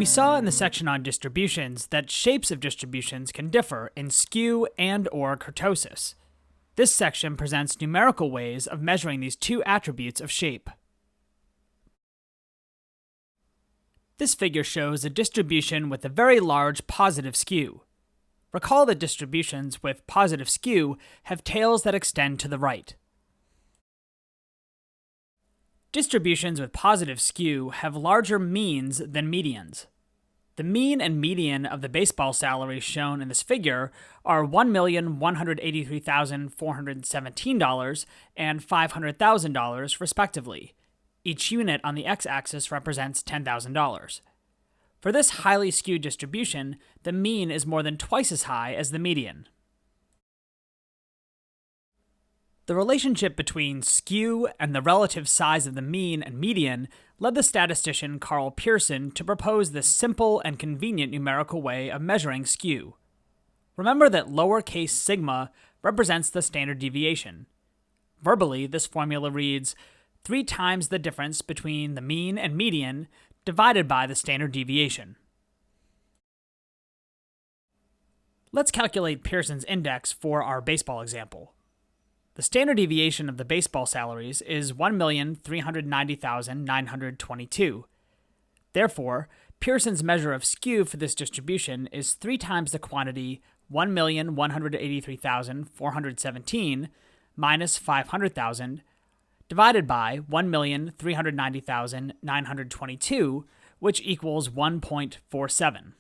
We saw in the section on distributions that shapes of distributions can differ in skew and/or kurtosis. This section presents numerical ways of measuring these two attributes of shape. This figure shows a distribution with a very large positive skew. Recall that distributions with positive skew have tails that extend to the right. Distributions with positive skew have larger means than medians. The mean and median of the baseball salaries shown in this figure are $1,183,417 and $500,000 respectively. Each unit on the x-axis represents $10,000. For this highly skewed distribution, the mean is more than twice as high as the median. The relationship between skew and the relative size of the mean and median led the statistician Pearson to propose this simple and convenient numerical way of measuring skew. Remember that lowercase sigma represents the standard deviation. Verbally, this formula reads 3 times the difference between the mean and median divided by the standard deviation. Let's calculate Pearson's index for our baseball example. The standard deviation of the baseball salaries is 1,390,922. Therefore, Pearson's measure of skew for this distribution is 3 times the quantity 1,183,417 minus 500,000 divided by 1,390,922, which equals 1.47.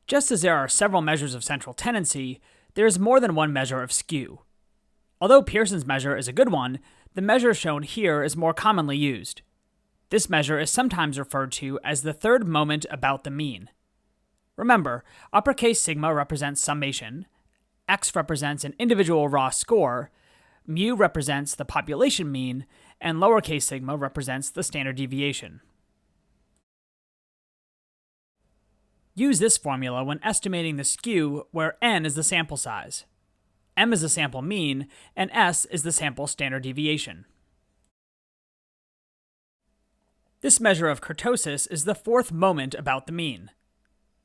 Just as there are several measures of central tendency, there is more than one measure of skew. Although Pearson's measure is a good one, the measure shown here is more commonly used. This measure is sometimes referred to as the third moment about the mean. Remember, uppercase sigma represents summation, x represents an individual raw score, mu represents the population mean, and lowercase sigma represents the standard deviation. Use this formula when estimating the skew where n is the sample size, m is the sample mean, and s is the sample standard deviation. This measure of kurtosis is the fourth moment about the mean.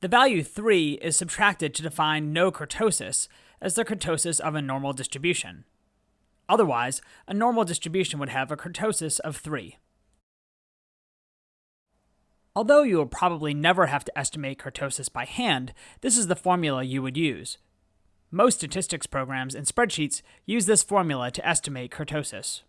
The value 3 is subtracted to define no kurtosis as the kurtosis of a normal distribution. Otherwise, a normal distribution would have a kurtosis of 3. Although you will probably never have to estimate kurtosis by hand, this is the formula you would use. Most statistics programs and spreadsheets use this formula to estimate kurtosis.